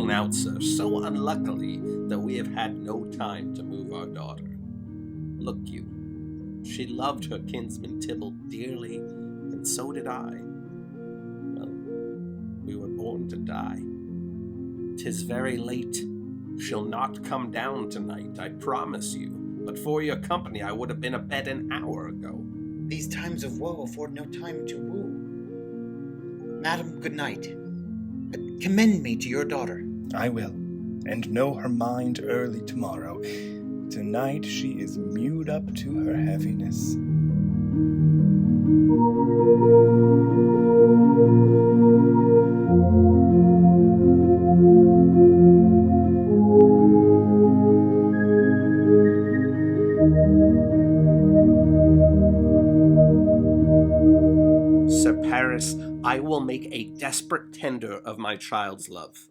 flown out, sir, so unluckily that we have had no time to move our daughter. Look you, she loved her kinsman Tybalt dearly, and so did I. Well, we were born to die. 'Tis very late. She'll not come down tonight, I promise you. But for your company, I would have been abed an hour ago. These times of woe afford no time to woo. Madam, good night. Commend me to your daughter. I will, and know her mind early tomorrow. Tonight she is mewed up to her heaviness. Sir Paris, I will make a desperate tender of my child's love.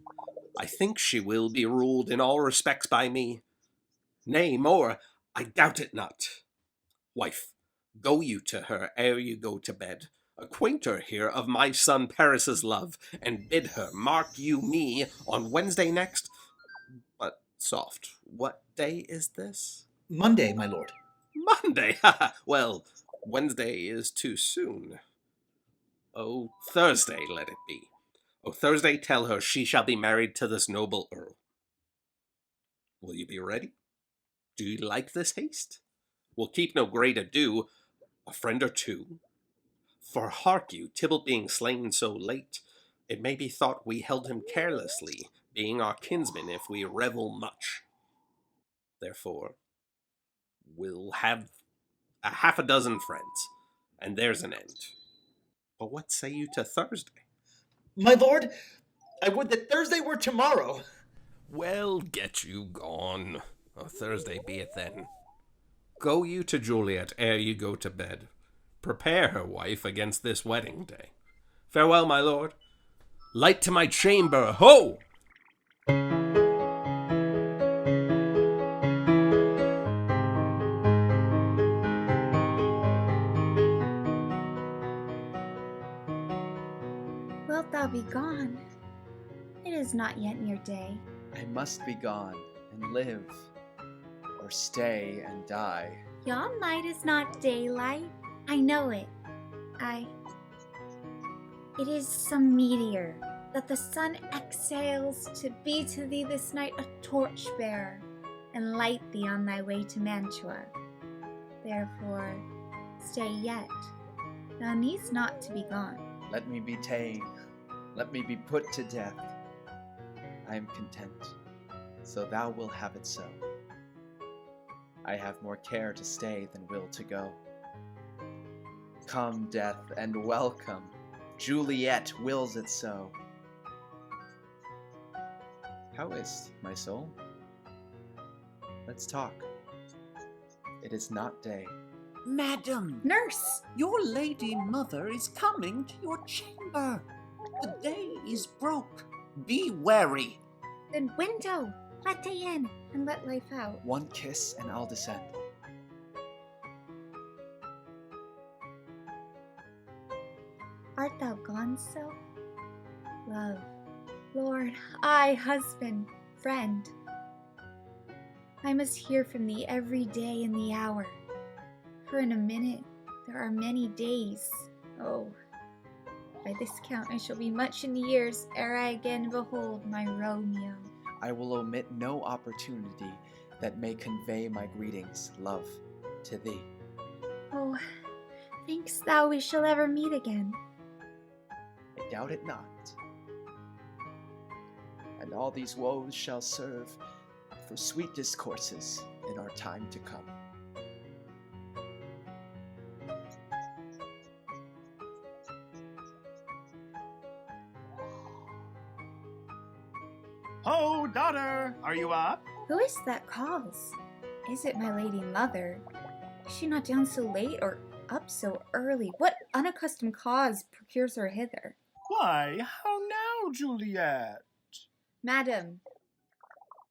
I think she will be ruled in all respects by me. Nay, more, I doubt it not. Wife, go you to her ere you go to bed. Acquaint her here of my son Paris's love, and bid her, mark you me, on Wednesday next. But soft, what day is this? Monday, my lord. Monday? Ha! Well, Wednesday is too soon. Oh, Thursday let it be. Oh, Thursday tell her she shall be married to this noble earl. Will you be ready? Do you like this haste? We'll keep no great ado, a friend or two. For hark you, Tybalt being slain so late, it may be thought we held him carelessly, being our kinsman if we revel much. Therefore, we'll have a half a dozen friends, and there's an end. But what say you to Thursday? My lord, I would that Thursday were tomorrow. Well, get you gone. Thursday be it then. Go you to Juliet ere you go to bed. Prepare her, wife, against this wedding day. Farewell, my lord. Light to my chamber, ho! Wilt thou be gone? It is not yet near day. I must be gone and live, or stay and die. Yon light is not daylight. I know it. It is some meteor that the sun exhales to be to thee this night a torch-bearer, and light thee on thy way to Mantua. Therefore, stay yet. Thou needst not to be gone. Let me be ta'en. Let me be put to death. I am content, so thou wilt have it so. I have more care to stay than will to go. Come, death, and welcome. Juliet wills it so. How is't, my soul? Let's talk. It is not day. Madam! Nurse! Your lady mother is coming to your chamber. The day is broke. Be wary. Then window! Let day in, and let life out. One kiss and I'll descend. Art thou gone so? Love, Lord, I, husband, friend. I must hear from thee every day in the hour, for in a minute there are many days. Oh, by this count I shall be much in the years ere I again behold my Romeo. I will omit no opportunity that may convey my greetings, love, to thee. Oh, think'st thou we shall ever meet again? I doubt it not. And all these woes shall serve for sweet discourses in our time to come. Ho, daughter, are you up? Who is that calls? Is it my lady mother? Is she not down so late or up so early? What unaccustomed cause procures her hither? Why, how now, Juliet? Madam,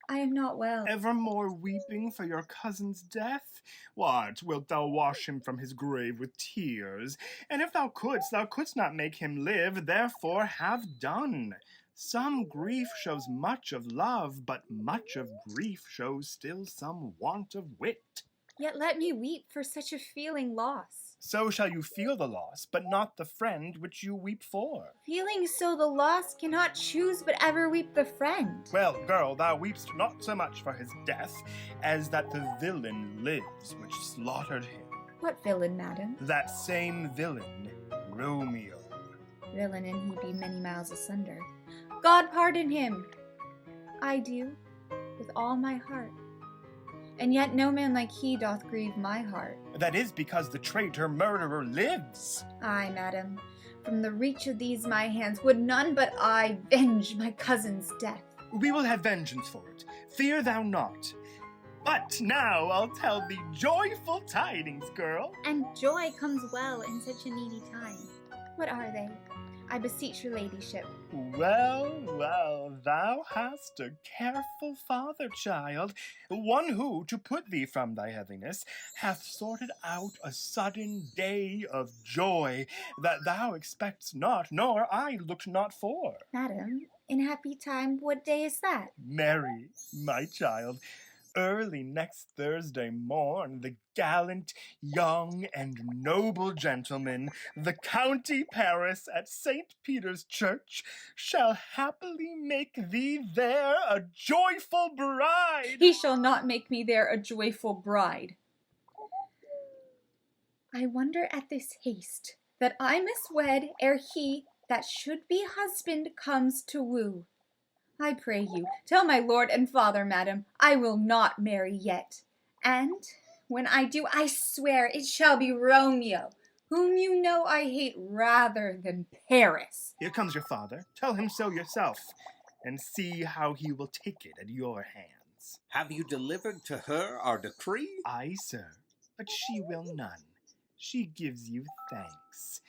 I am not well. Evermore weeping for your cousin's death? What, wilt thou wash him from his grave with tears? And if thou couldst not make him live, therefore have done. Some grief shows much of love, but much of grief shows still some want of wit. Yet let me weep for such a feeling loss. So shall you feel the loss, but not the friend which you weep for. Feeling so the loss cannot choose but ever weep the friend. Well, girl, thou weepst not so much for his death, as that the villain lives which slaughtered him. What villain, madam? That same villain, Romeo. Villain, and he be many miles asunder. God pardon him! I do, with all my heart. And yet no man like he doth grieve my heart. That is because the traitor murderer lives. Ay, madam, from the reach of these my hands would none but I venge my cousin's death. We will have vengeance for it. Fear thou not. But now I'll tell thee joyful tidings, girl. And joy comes well in such a needy time. What are they? I beseech your ladyship. Well, well, thou hast a careful father, child, one who, to put thee from thy heaviness, hath sorted out a sudden day of joy that thou expect'st not, nor I looked not for. Madam, in happy time, what day is that? Marry, my child, early next Thursday morn, the gallant, young, and noble gentleman, the County Paris at St. Peter's Church, shall happily make thee there a joyful bride. He shall not make me there a joyful bride. I wonder at this haste, that I must wed ere he that should be husband comes to woo. I pray you, tell my lord and father, madam, I will not marry yet. And when I do, I swear it shall be Romeo, whom you know I hate rather than Paris. Here comes your father. Tell him so yourself, and see how he will take it at your hands. Have you delivered to her our decree? Aye, sir, but she will none. She gives you thanks.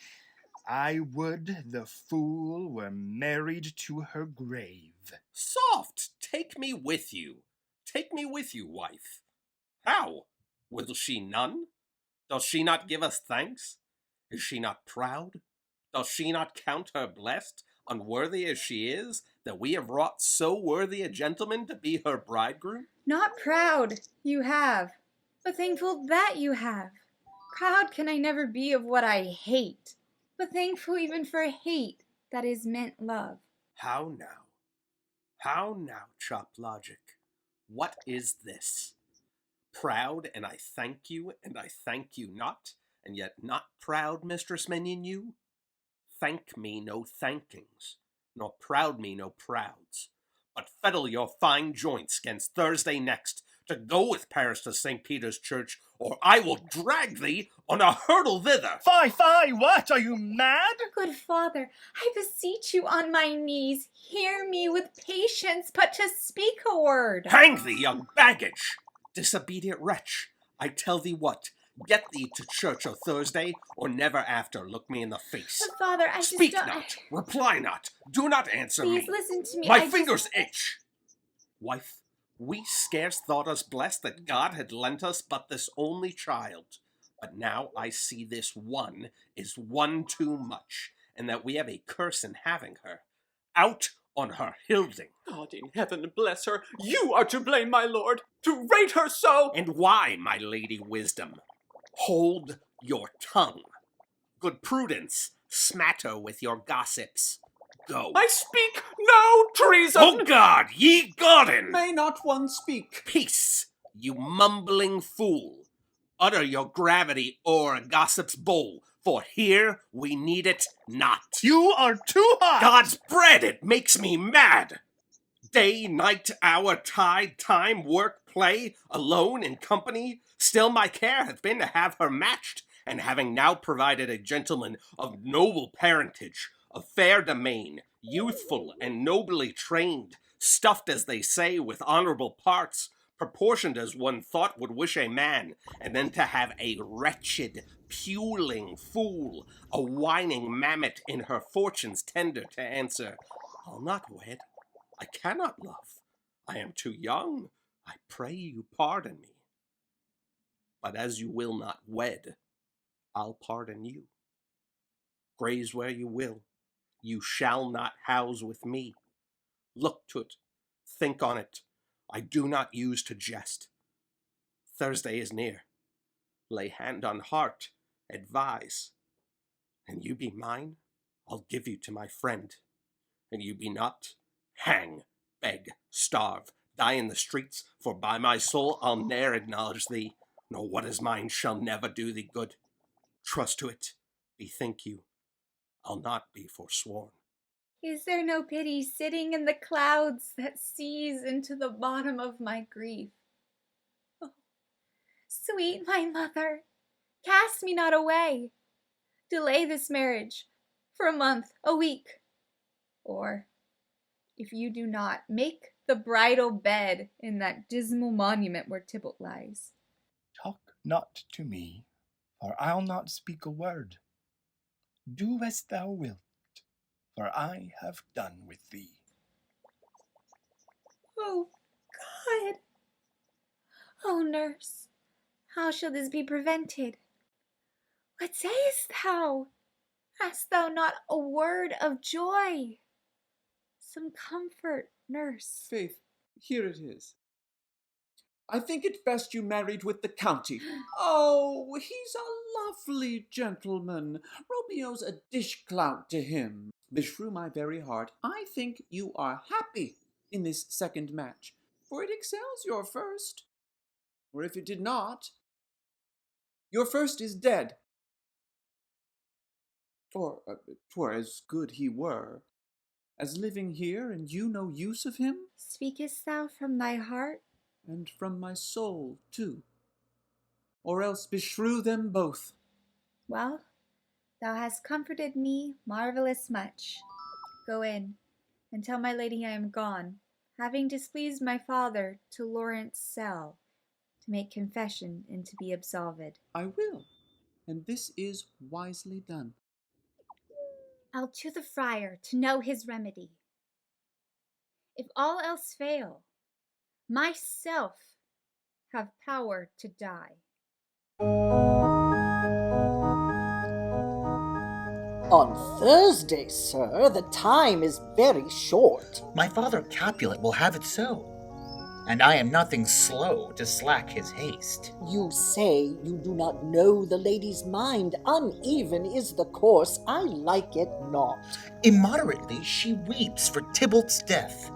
I would the fool were married to her grave. Soft! Take me with you. Take me with you, wife. How? Will she none? Does she not give us thanks? Is she not proud? Does she not count her blessed, unworthy as she is, that we have wrought so worthy a gentleman to be her bridegroom? Not proud, you have, but thankful that you have. Proud can I never be of what I hate, but thankful even for hate that is meant love. How now? How now, chopped logic? What is this? Proud, and I thank you, and I thank you not, and yet not proud, Mistress Minion, you? Thank me no thankings, nor proud me no prouds, but fettle your fine joints 'gainst Thursday next, to go with Paris to St. Peter's Church, or I will drag thee on a hurdle thither. Fie, fie, what? Are you mad? Good father, I beseech you on my knees, hear me with patience, but to speak a word. Hang thee, young baggage! Disobedient wretch, I tell thee what, get thee to church o' Thursday, or never after look me in the face. But father, I Speak just don't... not, reply not, do not answer Please me. listen to me. My fingers itch. Wife, we scarce thought us blessed that God had lent us but this only child. But now I see this one is one too much, and that we have a curse in having her. Out on her hilding. God in heaven bless her. You are to blame, my lord, to rate her so. And why, my lady Wisdom? Hold your tongue. Good Prudence, smatter with your gossips. Go. I speak no treason. Oh God, ye Godin! May not one speak? Peace, you mumbling fool. Utter your gravity o'er a gossip's bowl, for here we need it not. You are too hot! God's bread, it makes me mad. Day, night, hour, tide, time, work, play, alone, in company, still my care hath been to have her matched, and having now provided a gentleman of noble parentage, of fair domain, youthful and nobly trained, stuffed, as they say, with honorable parts, proportioned as one thought would wish a man, and then to have a wretched, puling fool, a whining mammet in her fortune's tender to answer, I'll not wed, I cannot love, I am too young, I pray you pardon me. But as you will not wed, I'll pardon you. Graze where you will, you shall not house with me, Look to't, think on it. I do not use to jest. Thursday is near. Lay hand on heart, advise. And you be mine, I'll give you to my friend. And you be not, hang, beg, starve, die in the streets, for by my soul I'll ne'er acknowledge thee, nor what is mine shall never do thee good. Trust to it, bethink you, I'll not be forsworn. Is there no pity sitting in the clouds that sees into the bottom of my grief? Oh, sweet my mother, cast me not away. Delay this marriage for a month, a week. Or, if you do not, make the bridal bed in that dismal monument where Tybalt lies. Talk not to me, for I'll not speak a word. Do as thou wilt, for I have done with thee. Oh, God! Oh, nurse, how shall this be prevented? What sayest thou? Hast thou not a word of joy? Some comfort, nurse. Faith, here it is. I think it best you married with the county. Oh, he's a lovely gentleman. Romeo's a dish-clout to him. Beshrew my very heart, I think you are happy in this second match, for it excels your first. Or if it did not, your first is dead. Or 'twere as good he were, as living here and you no use of him, Speakest thou from thy heart? and from my soul too. Or else beshrew them both. Well, thou hast comforted me marvellous much. Go in, and tell my lady I am gone, having displeased my father to Lawrence' cell, to make confession and to be absolved. I will, and this is wisely done. I'll to the friar to know his remedy. If all else fail, myself have power to die. On Thursday, sir, the time is very short. My father Capulet will have it so, and I am nothing slow to slack his haste. You say you do not know the lady's mind. Uneven is the course. I like it not. Immoderately she weeps for Tybalt's death,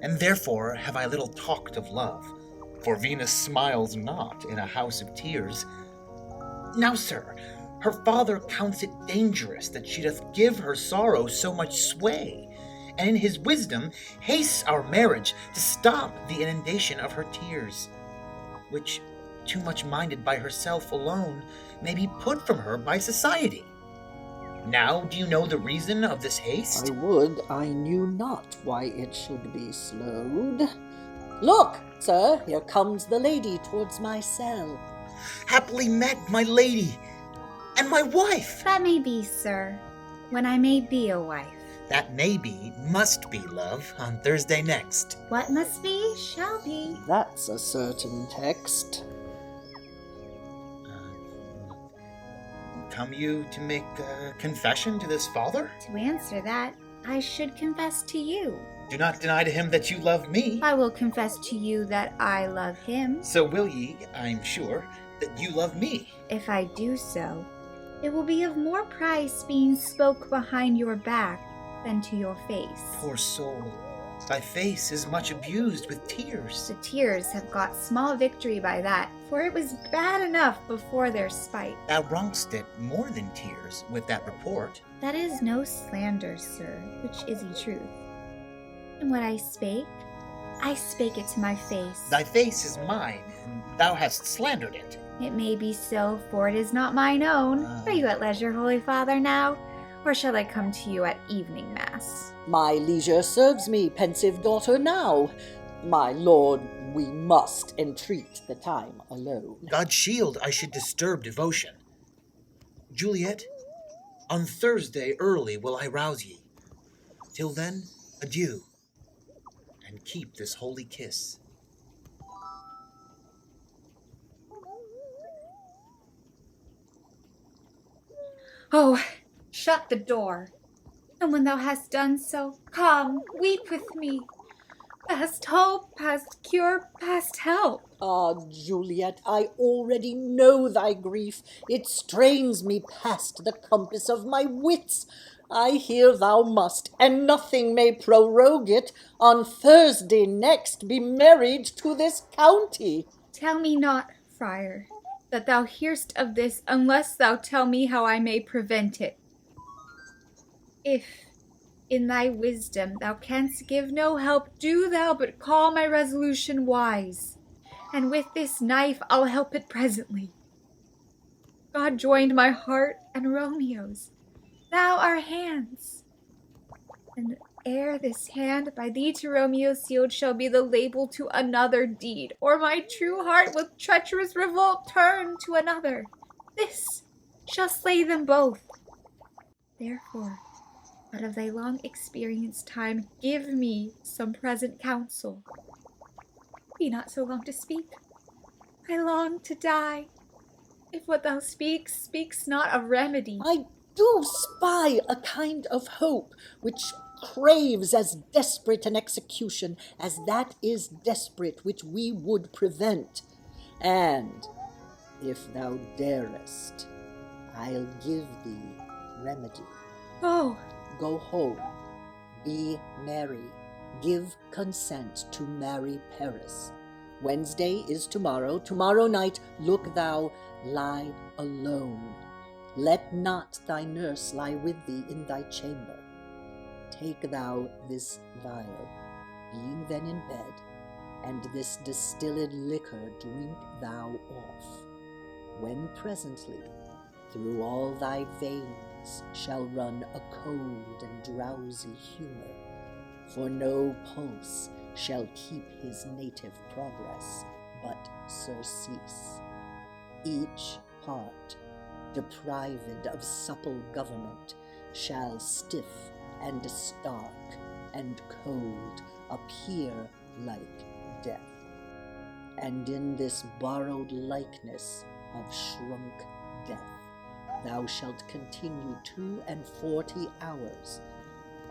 and therefore have I little talked of love, for Venus smiles not in a house of tears. Now, sir, her father counts it dangerous that she doth give her sorrow so much sway, and in his wisdom hastes our marriage to stop the inundation of her tears, which, too much minded by herself alone, may be put from her by society. Now do you know the reason of this haste? I would I knew not why it should be slowed. Look, sir, here comes the lady towards my cell. Happily met, my lady, and my wife. That may be, sir, when I may be a wife. That may be, must be, love, on Thursday next. What must be, shall be. That's a certain text. Come you to make confession to this father? To answer that, I should confess to you. Do not deny to him that you love me. I will confess to you that I love him. So will ye, I'm sure, that you love me. If I do so, it will be of more price being spoke behind your back than to your face. Poor soul, thy face is much abused with tears. The tears have got small victory by that, for it was bad enough before their spite. Thou wrong'st it more than tears with that report. That is no slander, sir, which is a truth. And what I spake it to my face. Thy face is mine, and thou hast slandered it. It may be so, for it is not mine own. Are you at leisure, Holy Father, now? Or shall I come to you at evening mass? My leisure serves me, pensive daughter, now. My lord, we must entreat the time alone. God shield I should disturb devotion. Juliet, on Thursday early will I rouse ye. Till then, adieu, and keep this holy kiss. Oh, shut the door. And when thou hast done so, come, weep with me. past hope, past cure, past help. Ah, Juliet, I already know thy grief. It strains me past the compass of my wits. I hear thou must, and nothing may prorogue it, on Thursday next be married to this county. Tell me not, friar, that thou hear'st of this, unless thou tell me how I may prevent it. If, in thy wisdom, thou canst give no help, do thou but call my resolution wise, and with this knife I'll help it presently. God joined my heart and Romeo's, thou our hands, and ere this hand by thee to Romeo sealed shall be the label to another deed, or my true heart with treacherous revolt turn to another. This shall slay them both. Therefore, out of thy long experienced time, give me some present counsel. Be not so long to speak. I long to die. If what thou speaks not of remedy. I do spy a kind of hope which craves as desperate an execution as that is desperate which we would prevent. And if thou darest, I'll give thee remedy. Oh, Go home, be merry, give consent to marry Paris. Wednesday is tomorrow. Tomorrow night look thou lie alone. Let not thy nurse lie with thee in thy chamber. Take thou this vial, being then in bed, and this distilled liquor drink thou off, when presently through all thy veins shall run a cold and drowsy humor, for no pulse shall keep his native progress, but surcease. Each part, deprived of supple government, shall stiff and stark and cold appear like death. And in this borrowed likeness of shrunk death, thou shalt continue 42 hours,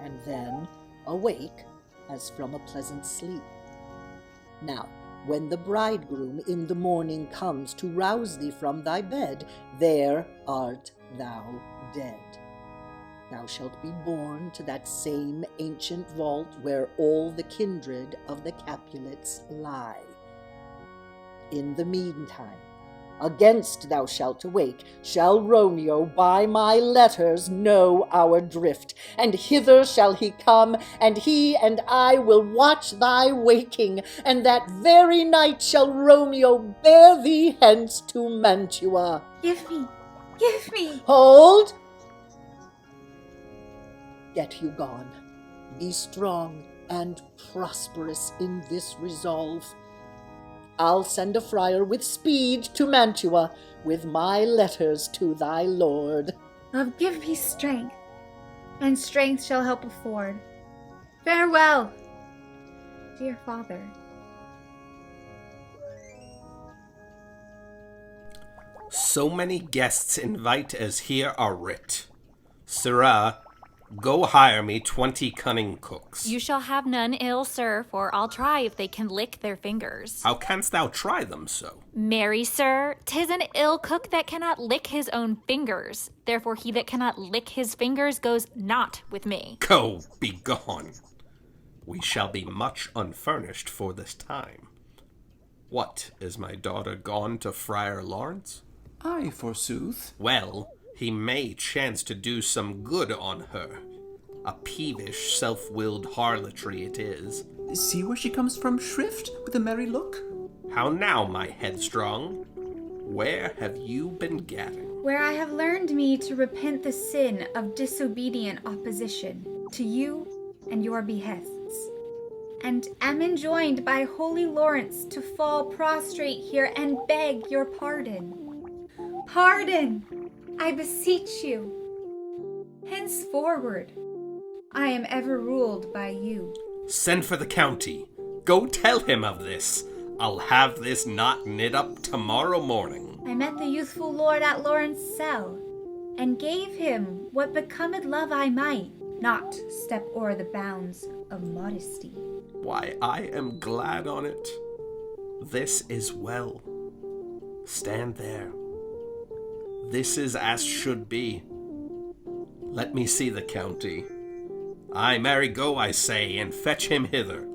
and then awake as from a pleasant sleep. Now, when the bridegroom in the morning comes to rouse thee from thy bed, there art thou dead. Thou shalt be borne to that same ancient vault where all the kindred of the Capulets lie. In the meantime, against thou shalt awake, shall Romeo by my letters know our drift, and hither shall he come, and he and I will watch thy waking, and that very night shall Romeo bear thee hence to Mantua. give me. Hold! Get you gone. Be strong and prosperous in this resolve. I'll send a friar with speed to Mantua, with my letters to thy lord. Love, give me strength, and strength shall help afford. Farewell, dear father. So many guests invite as here are writ. Sirrah, go hire me 20 cunning cooks. You shall have none ill, sir, for I'll try if they can lick their fingers. How canst thou try them so? Marry, sir, 'tis an ill cook that cannot lick his own fingers. Therefore he that cannot lick his fingers goes not with me. Go, be gone. We shall be much unfurnished for this time. What, is my daughter gone to Friar Lawrence? Aye, forsooth. Well, he may chance to do some good on her. A peevish, self-willed harlotry it is. See where she comes from, Shrift, with a merry look? How now, my headstrong? Where have you been gadding? Where I have learned me to repent the sin of disobedient opposition to you and your behests, and am enjoined by holy Lawrence to fall prostrate here and beg your pardon. Pardon, I beseech you. Henceforward, I am ever ruled by you. Send for the county. Go tell him of this. I'll have this knot knit up tomorrow morning. I met the youthful lord at Lawrence's cell, and gave him what becomed love I might, not step o'er the bounds of modesty. Why, I am glad on it. This is well. Stand there. This is as should be. Let me see the county. Aye, marry, go, I say, and fetch him hither.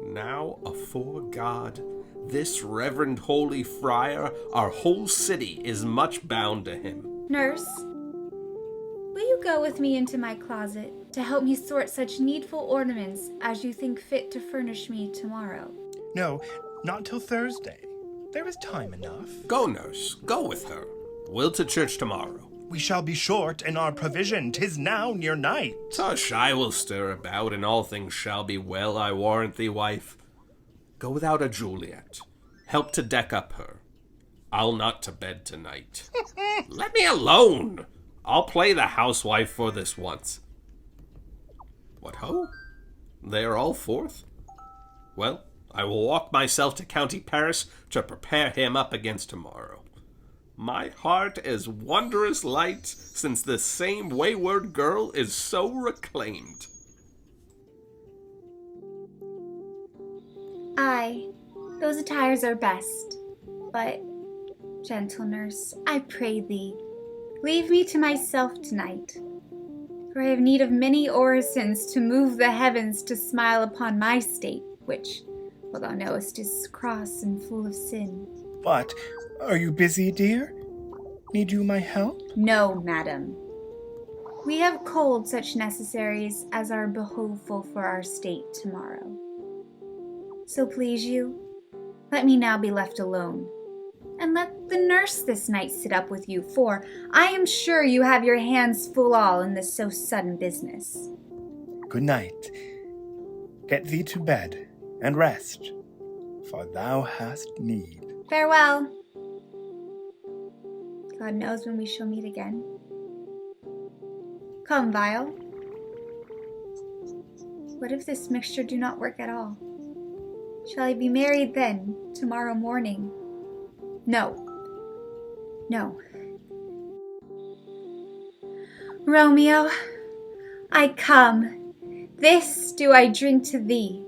Now, afore God, this reverend holy friar, our whole city is much bound to him. Nurse, will you go with me into my closet to help me sort such needful ornaments as you think fit to furnish me tomorrow? No, not till Thursday. There is time enough. Go, nurse, go with her. We'll to church tomorrow. We shall be short in our provision. 'Tis now near night. Tush, I will stir about, and all things shall be well, I warrant thee, wife. Go without a Juliet. Help to deck up her. I'll not to bed tonight. Let me alone! I'll play the housewife for this once. What ho? They are all forth? Well, I will walk myself to County Paris to prepare him up against tomorrow. My heart is wondrous light, since this same wayward girl is so reclaimed. Aye, those attires are best. But, gentle nurse, I pray thee, leave me to myself tonight. For I have need of many orisons to move the heavens to smile upon my state, which, well thou knowest, is cross and full of sin. But, are you busy, dear? Need you my help? No, madam. We have culled such necessaries as are behoveful for our state tomorrow. So please you, let me now be left alone, and let the nurse this night sit up with you, for I am sure you have your hands full all in this so sudden business. Good night. Get thee to bed, and rest, for thou hast need. Farewell. God knows when we shall meet again. Come, Vial. What if this mixture do not work at all? Shall I be married then, tomorrow morning? No. No. Romeo, I come. This do I drink to thee.